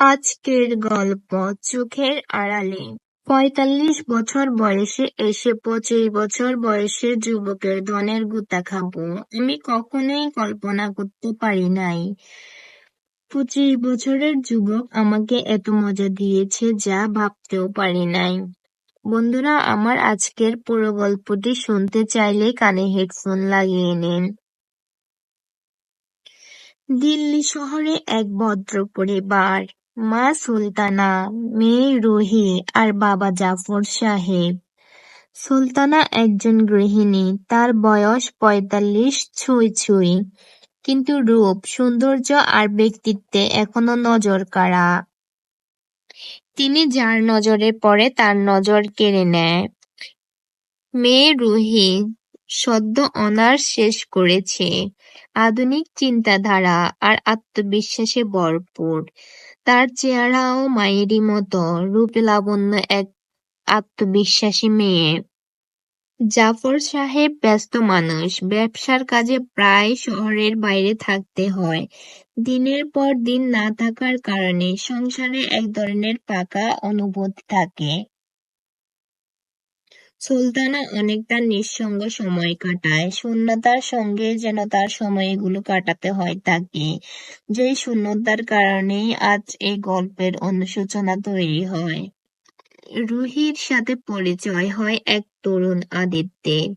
আজকের গল্প চোখের আড়ালে। ৪৫ বছর বয়সে এসে ২৫ বছর বয়সের যুবকের ধনের গুঁতা খাবো, আমি কখনোই কল্পনা করতে পারি নাই ২৫ বছরের যুবক আমাকে এত মজা দিয়েছে যা ভাবতেও পারি নাই। বন্ধুরা, আমার আজকের পুরো গল্পটি শুনতে চাইলে কানে হেডফোন লাগিয়ে নিন। দিল্লি শহরে এক ভদ্র পরিবার, মা সুলতানা, মেয়ে রুহি আর বাবা জাফর সাহেব। সুলতানা একজন গৃহিণী, তার বয়স ৪৫ ছুঁই ছুঁই, কিন্তু রূপ, সৌন্দর্য আর ব্যক্তিত্বে এখনো নজর কাড়া। তিনি যার নজরে পড়ে তার নজর কেড়ে নেয়। মেয়ে রুহি সদ্য অনার্স শেষ করেছে, আধুনিক চিন্তাধারা আর আত্মবিশ্বাসে ভরপুর। তার চেহারাও মায়েরই মতো, রূপে লাবণ্য এক আত্মবিশ্বাসী মেয়ে। জাফর সাহেব ব্যস্ত মানুষ, ব্যবসার কাজে প্রায় শহরের বাইরে থাকতে হয়। দিনের পর দিন না থাকার কারণে সংসারে এক ধরনের ফাঁকা অনুভূতি থাকে। সুলতানা অনেকটা নিঃসঙ্গ সময় কাটায়, শূন্যতার সঙ্গে যেন তার সময়গুলো কাটাতে হয় তাকে। যেই শূন্যতার কারণেই আজ এই গল্পের অনুশোচনা তৈরি হয়। রুহির সাথে পরিচয় হয় এক তরুণ আদিত্যের।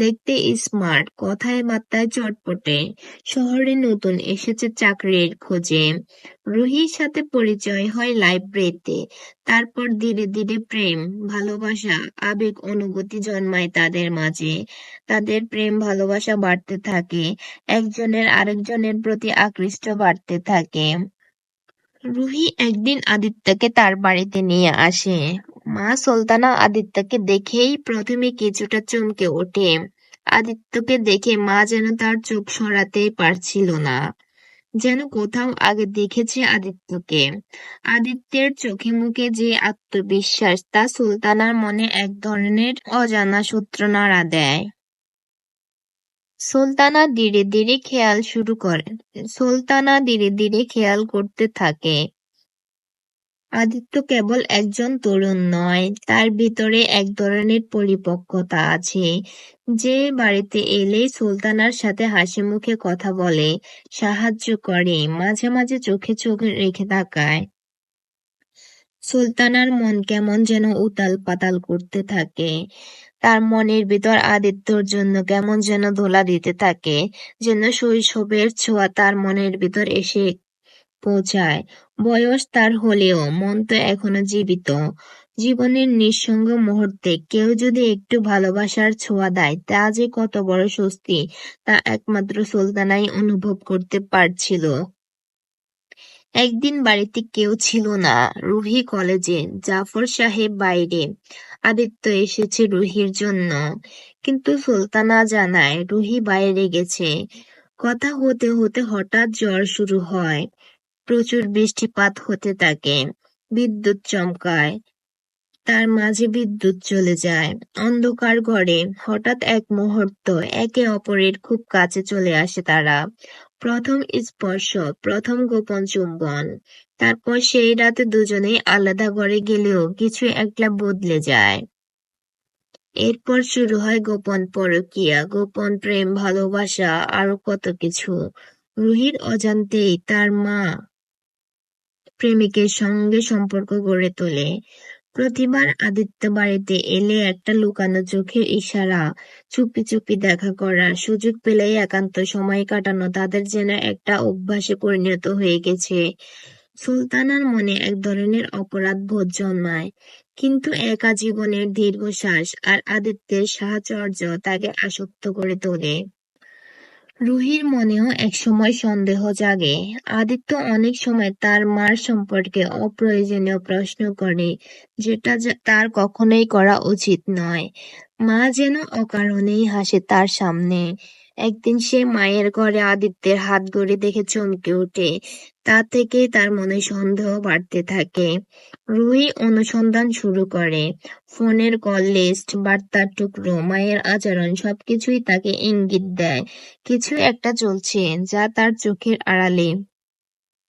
দেখতে স্মার্ট, কথায় বার্তায় চটপটে, শহরে নতুন এসেছে চাকরির খোঁজে। রুহির সাথে পরিচয় হয় লাইব্রেরিতে, তারপর ধীরে ধীরে প্রেম, ভালোবাসা, আবেগ অনুভূতি জন্মায় তাদের মাঝে। তাদের প্রেম ভালোবাসা বাড়তে থাকে, একজনের আরেকজনের প্রতি আকৃষ্ট বাড়তে থাকে। রুহি একদিন আদিত্যকে তার বাড়িতে নিয়ে আসে। মা সুলতানা আদিত্যকে দেখেই প্রথমে কিছুটা চমকে ওঠে। আদিত্যকে দেখে মা যেন তার চোখ সরাতেই পারছিল না, যেন কোথাও আগে দেখেছে আদিত্যকে। আদিত্যের চোখে মুখে যে আত্মবিশ্বাস, তা সুলতানার মনে এক ধরনের অজানা সূত্র নাড়া দেয়। সুলতানা ধীরে ধীরে খেয়াল করতে থাকে, আদিত্য কেবল একজন তরুণ নয়, তার ভিতরে এক ধরনের পরিপক্কতা আছে। যে বাড়িতে এলেই সুলতানার সাথে হাসি মুখে কথা বলে, সাহায্য করে, মাঝে মাঝে চোখে চোখ রেখে তাকায়। সুলতানার মন কেমন যেন উতাল পাতাল করতে থাকে। তার মনের ভিতর আদিত্যর জন্য কেমন যেন দোলা দিতে থাকে, যেন শৈশবের ছোঁয়া তার মনের ভিতর এসে পৌঁছায়। বয়স তার হলেও মন তো এখনো জীবিত। জীবনের নিঃসঙ্গ মুহূর্তে কেউ যদি একটু ভালোবাসার ছোঁয়া দেয়, তা যে কত বড় স্বস্তি, তা একমাত্র সুলতানাই অনুভব করতে পারছিল। একদিন বাড়িতে কেউ ছিল না। রুহি কলেজে, জাফর সাহেব বাইরে, আদিত্য এসেছে রুহির জন্য। কিন্তু সুলতানা জানায় রুহি বাইরে গেছে। কথা হতে হতে হঠাৎ ঝড় শুরু হয়। প্রচুর বৃষ্টিপাত হতে থাকে, বিদ্যুৎ চমকায়, তার মাঝে বিদ্যুৎ চলে যায়। অন্ধকার ঘরে হঠাৎ এক মুহূর্ত একে অপরের খুব কাছে চলে আসে তারা। প্রথম স্পর্শ, প্রথম গোপন চুম্বন। তারপর সেই রাতে দুজনেই আলাদা ঘরে গেলেও কিছু একটা বদলে যায়। এরপর শুরু হয় গোপন পরকীয়া, গোপন প্রেম, ভালোবাসা, আরো কত কিছু। রুহির অজান্তেই তার মা প্রেমিকের সঙ্গে সম্পর্ক গড়ে তোলে। প্রতিবার আদিত্য বাড়িতে এলে একটা লুকানো চোখের ইশারা, চুপি চুপি দেখা করা, সুযোগ পেলেই একান্ত সময় কাটানো তাদের যেন একটা অভ্যাসে পরিণত হয়ে গেছে। সুলতানার মনে এক ধরনের অপরাধ বোধ জন্মায়, কিন্তু একা জীবনের দীর্ঘশ্বাস আর আদিত্যের সাহচর্য তাকে আসক্ত করে তোলে। রুহির মনেও একসময় সন্দেহ জাগে। আদিত্য অনেক সময় তার মার সম্পর্কে অপ্রয়োজনীয় প্রশ্ন করে, যেটা তার কখনোই করা উচিত নয়। মা যেন অকারণেই হাসে তার সামনে। একদিন সে মায়ের ঘরে আদিত্যের হাত গড়ি দেখে চমকে ওঠে। তা থেকেই তার মনে সন্দেহ বাড়তে থাকে। রুহি অনুসন্ধান শুরু করে। ফোনের কল লিস্ট, বার্তার টুকরো, মায়ের আচরণ সবকিছুই তাকে ইঙ্গিত দেয় কিছু একটা চলছে, যা তার চোখের আড়ালে।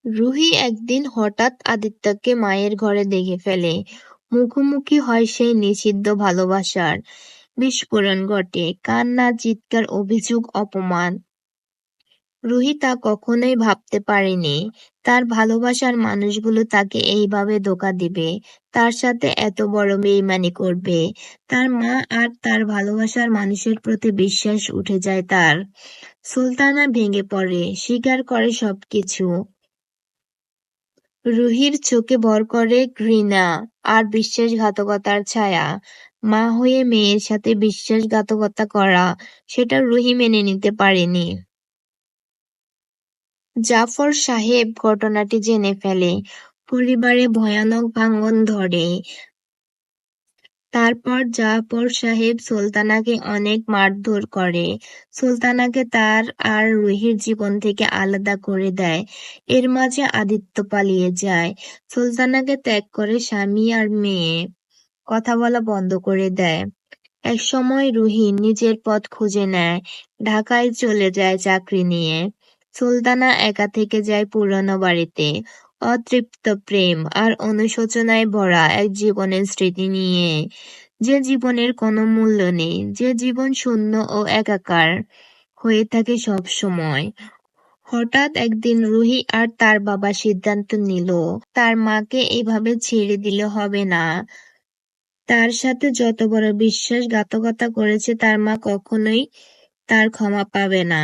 রুহি একদিন হঠাৎ আদিত্যকে মায়ের ঘরে দেখে ফেলে। মুখোমুখি হয় সেই নিষিদ্ধ ভালোবাসার। বিস্ফোরণ ঘটে, কান্না, চিৎকার, অভিযোগ, অপমান। রুহি তা কখনোই ভাবতে পারেনি তার ভালোবাসার মানুষগুলো তাকে এইভাবে ধোঁকা দিবে, তার সাথে এত বড় বেইমানি করবে। তার মা আর তার ভালোবাসার মানুষের প্রতি বিশ্বাস উঠে যায় তার। সুলতানা ভেঙে পড়ে, স্বীকার করে সবকিছু। রুহির চোখে ভর করে ঘৃণা আর বিশ্বাসঘাতকতার ছায়া। মা হয়ে মেয়ের সাথে বিশ্বাসঘাতকতা করা, সেটা রুহি মেনে নিতে পারেনি। জাফর সাহেব ঘটনাটি জেনে ফেলে। পরিবারে ভয়ানক ভাঙন ধরে। তারপর জাফর সাহেব সুলতানাকে অনেক মারধর করে। সুলতানাকে তার আর রুহির জীবন থেকে আলাদা করে দেয়। এর মাঝে আদিত্য পালিয়ে যায়। সুলতানাকে ত্যাগ করে স্বামী আর মেয়ে কথা বলা বন্ধ করে দেয়। একসময় রুহি নিজের পথ খুঁজে নেয়, ঢাকায় চলে যায় চাকরি নিয়ে। সুলতানা একা থেকে যায় পুরনো বাড়িতে, অতৃপ্ত প্রেম আর অনুশোচনায় ভরা এক জীবনের স্মৃতি নিয়ে। যে জীবনের কোনো মূল্য নেই, যে জীবন শূন্য ও একাকার হয়ে থাকে সব সময়। হঠাৎ একদিন রুহি আর তার বাবা সিদ্ধান্ত নিল, তার মাকে এভাবে ছেড়ে দিলে হবে না। তার সাথে যত বড় বিশ্বাসঘাতকতা করেছে তার মা কখনোই তার ক্ষমা পাবে না।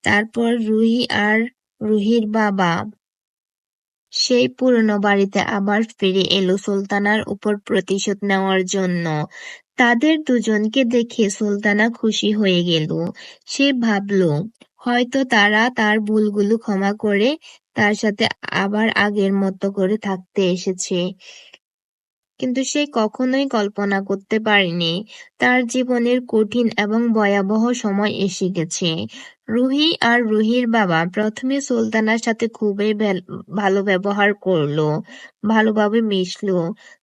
তারপর রুহি আর রুহির বাবা সেই পুরনো বাড়িতে আবার ফিরে এলো সুলতানার উপর প্রতিশোধ নেওয়ার জন্য। তাদের দুজনকে দেখে সুলতানা খুশি হয়ে গেল। সে ভাবল, হয়তো তারা তার ভুলগুলো ক্ষমা করে তার সাথে আবার আগের মতো করে থাকতে এসেছে। কিন্তু সে কখনোই কল্পনা করতে পারেনি তার জীবনের কঠিন এবং ভয়াবহ সময় এসে গেছে। রুহি আর রুহির বাবা প্রথমে সুলতানার সাথে খুবই ভালো ব্যবহার করলো, ভালোভাবে মিশলো,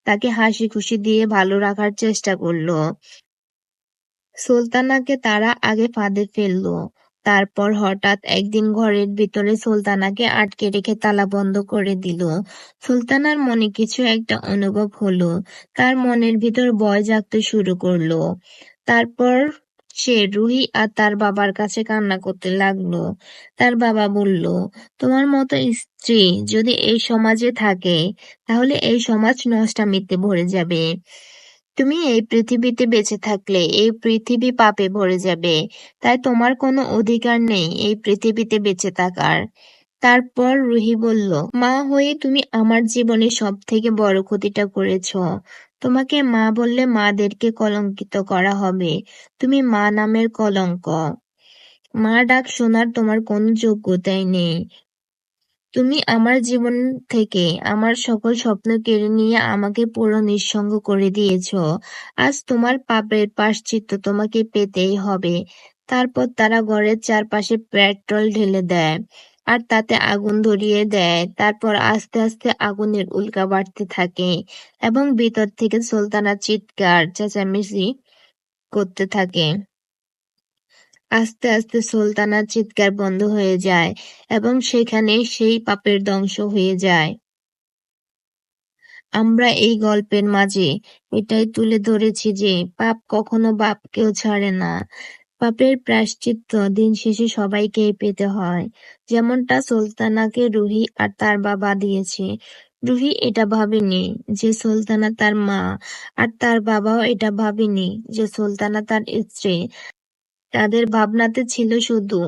তাকে হাসি খুশি দিয়ে ভালো রাখার চেষ্টা করলো। সুলতানাকে তারা আগে ফাঁদে ফেললো। তারপর হঠাৎ একদিন ঘরের ভিতরে সুলতানাকে আটকে রেখে তালা বন্ধ করে দিল। সুলতানার মনে কিছু একটা অনুভব হলো। তার মনের ভিতর ভয় জাগতে শুরু করলো। তারপর সে রুহি আর তার বাবার কাছে কান্না করতে লাগলো। তার বাবা বলল, তোমার মতো স্ত্রী যদি এই সমাজে থাকে, তাহলে এই সমাজ নষ্টামিতে ভরে যাবে। তুমি এই পৃথিবীতে বেঁচে থাকলে এই পৃথিবী পাপে ভরে যাবে। তাই তোমার কোনো অধিকার নেই এই পৃথিবীতে বেঁচে থাকার। তারপর রুহি বলল, মা হয়ে তুমি আমার জীবনে সব থেকে বড় ক্ষতিটা করেছ। তোমাকে মা বললে মাদেরকে কলঙ্কিত করা হবে। তুমি মা নামের কলঙ্ক। মা ডাক শোনার তোমার কোনো যোগ্যতাই নেই। তুমি আমার জীবন থেকে আমার সকল স্বপ্ন কেড়ে নিয়ে আমাকে পুরো নিঃসঙ্গ করে দিয়েছ। আজ তোমার পাপের প্রায়শ্চিত্ত তোমাকে পেতেই হবে। তারপর তারা ঘরের চারপাশে পেট্রোল ঢেলে দেয় আর তাতে আগুন ধরিয়ে দেয়। তারপর আস্তে আস্তে আগুনের উল্কা বাড়তে থাকে এবং ভিতর থেকে সুলতানা চিৎকার চেঁচামেচি করতে থাকে। আস্তে আস্তে সুলতানার চিৎকার বন্ধ হয়ে যায় এবং সেখানে সেই পাপের ধ্বংস হয়ে যায়। আমরা এই গল্পের মাঝে এটাই তুলে ধরেছি যে পাপ কখনো বাপকেও ছাড়ে না। পাপের প্রায়শ্চিত্ত দিন শেষে সবাইকেই পেতে হয়, যেমনটা সুলতানাকে রুহি আর তার বাবা দিয়েছে। রুহি এটা ভাবেনি যে সুলতানা তার মা, আর তার বাবাও এটা ভাবেনি যে সুলতানা তার স্ত্রী। তাদের ভাবনাতে ছিল শুধু,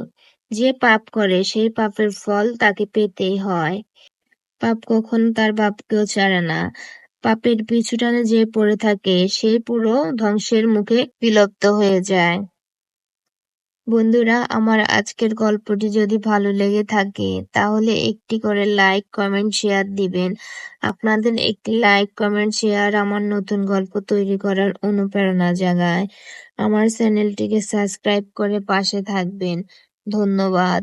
যে পাপ করে সেই পাপের ফল তাকে পেতেই হয়। পাপ কখনো তার বাপকেও ছাড়ে না। পাপের পিছুটানে যে পড়ে থাকে সে পুরো ধ্বংসের মুখে বিলুপ্ত হয়ে যায়। বন্ধুরা, আমার আজকের গল্পটি যদি ভালো লেগে থাকে তাহলে একটি করে লাইক, কমেন্ট, শেয়ার দিবেন। আপনাদের একটি লাইক, কমেন্ট, শেয়ার আমার নতুন গল্প তৈরি করার অনুপ্রেরণা জাগায়। আমার চ্যানেলটিকে সাবস্ক্রাইব করে পাশে থাকবেন। ধন্যবাদ।